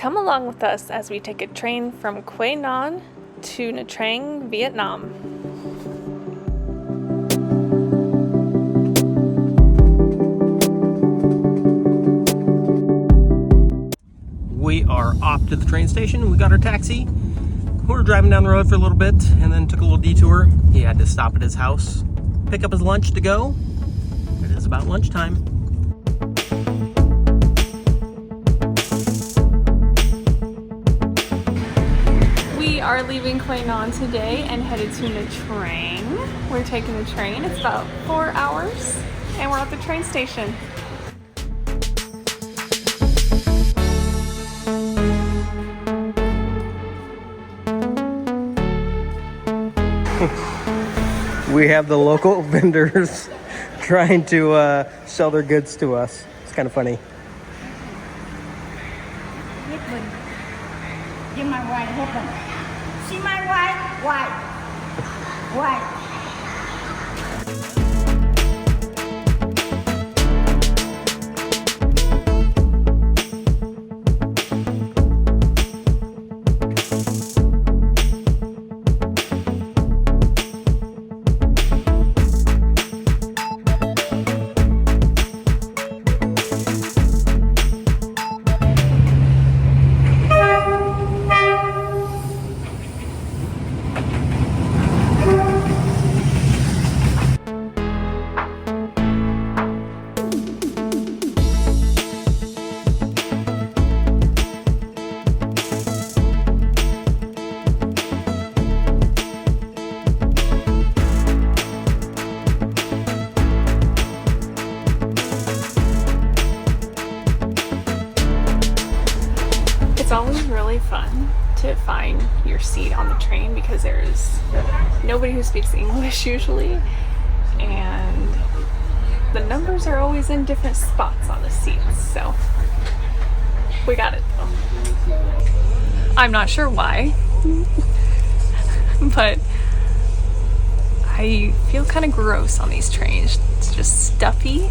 Come along with us as we take a train from Quy Nhon to Nha Trang, Vietnam. We are off to the train station. We got our taxi. We were driving down the road for a little bit and then took a little detour. He had to stop at his house, pick up his lunch to go. It is about lunchtime. We are leaving Quy Nhon today and headed to Nha Trang. We're taking the train. It's about 4 hours and we're at the train station. We have the local vendors trying to sell their goods to us. It's kind of funny. Give my white happen. See my white? White. It's always really fun to find your seat on the train because there's nobody who speaks English usually, and the numbers are always in different spots on the seats, so we got it though. I'm not sure why, but I feel kind of gross on these trains. It's just stuffy.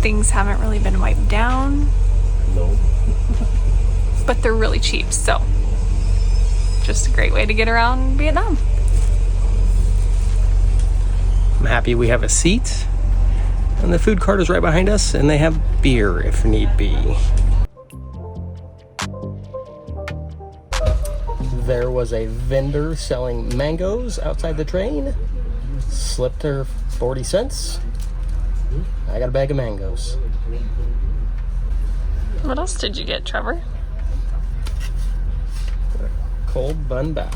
Things haven't really been wiped down. No. But they're really cheap, so just a great way to get around Vietnam. I'm happy we have a seat, and the food cart is right behind us, and they have beer if need be. There was a vendor selling mangoes outside the train. Slipped her 40 cents. I got a bag of mangoes. What else did you get, Trevor? Cold bun bao.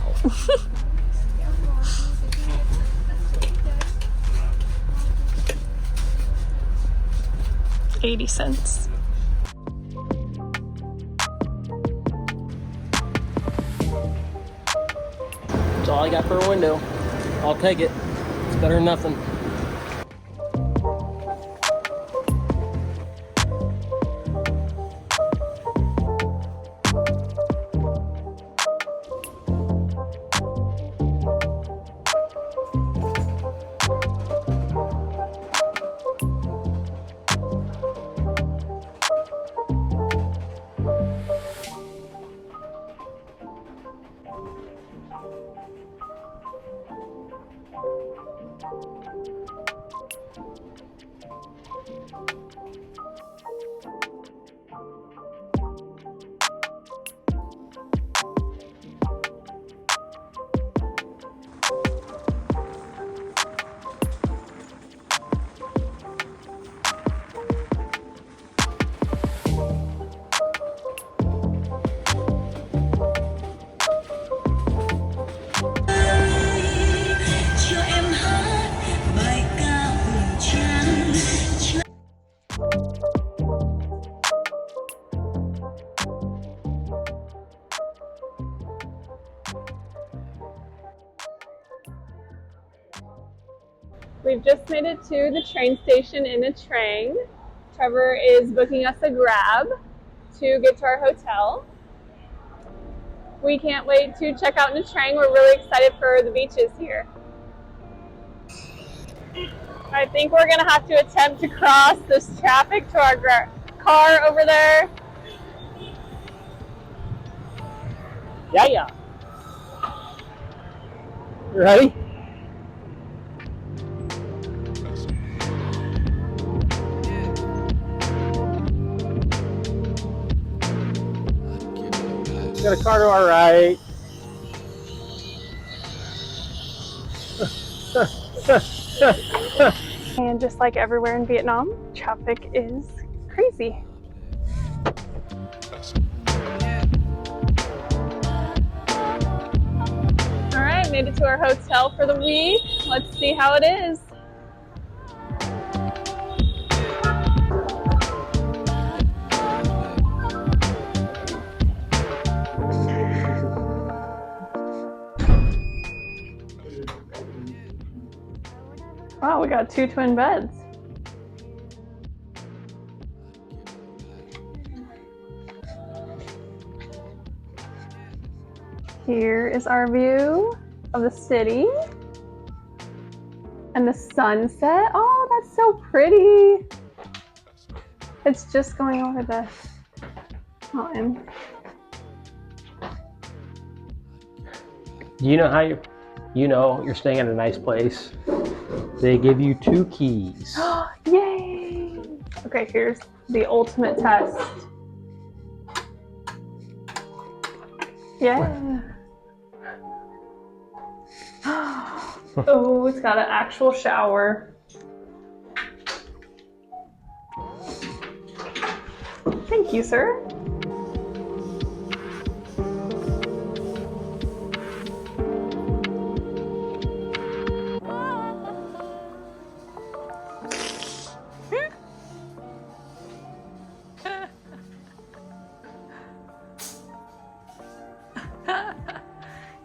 80 cents. That's all I got for a window. I'll take it. It's better than nothing. We've just made it to the train station in Nha Trang. Trevor is booking us a Grab to get to our hotel. We can't wait to check out Nha Trang. We're really excited for the beaches here. I think we're gonna have to attempt to cross this traffic to our car over there. Yeah. You ready? Got a car to our right. And just like everywhere in Vietnam, traffic is crazy. All right, made it to our hotel for the week. Let's see how it is. Wow, we got 2 twin beds. Here is our view of the city and the sunset. Oh, that's so pretty. It's just going over the mountain. Do you know how you're staying in a nice place? They give you 2 keys. Yay! Okay, here's the ultimate test. Yeah. Oh, it's got an actual shower. Thank you, sir.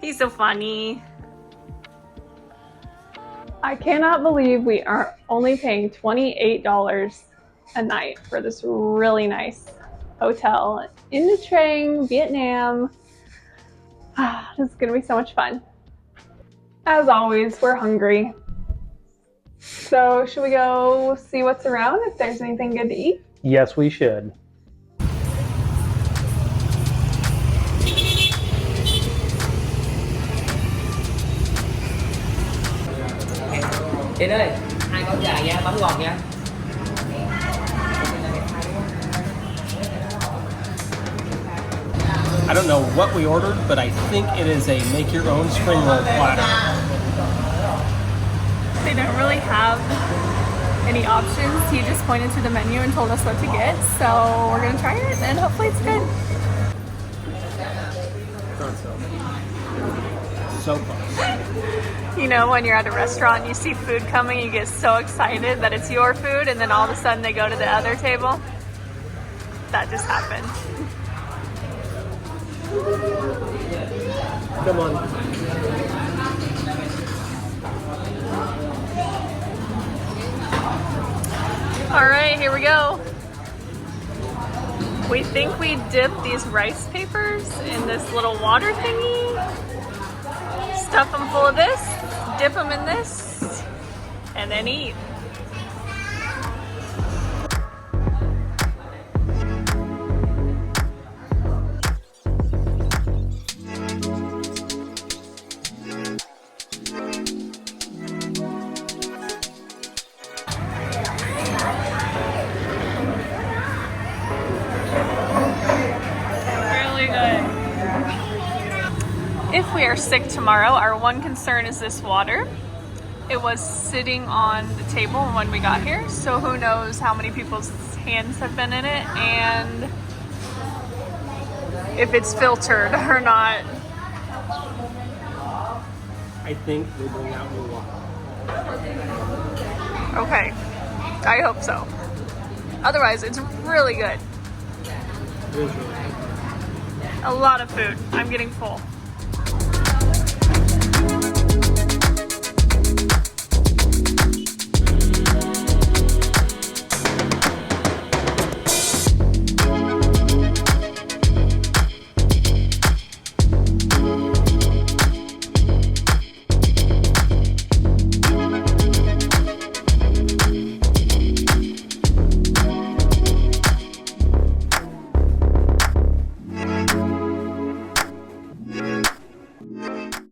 He's so funny. I cannot believe we are only paying $28 a night for this really nice hotel in Nha Trang, Vietnam. This is gonna be so much fun. As always, we're hungry. So should we go see what's around, if there's anything good to eat? Yes, we should. Chị ơi, 2 con gà nha, bánh ngọt nha. I don't know what we ordered, but I think it is a make-your-own spring roll platter. They don't really have any options. He just pointed to the menu and told us what to get. So we're gonna try it and hopefully it's good. So fun. You know, when you're at a restaurant and you see food coming, you get so excited that it's your food, and then all of a sudden they go to the other table. That just happened. Come on. All right, here we go. We think we dip these rice papers in this little water thingy, stuff them full of this, dip them in this, and then eat. If we are sick tomorrow, our one concern is this water. It was sitting on the table when we got here, so who knows how many people's hands have been in it and if it's filtered or not. I think they bring out new water. Okay, I hope so. Otherwise, it's really good. It is really good. A lot of food. I'm getting full.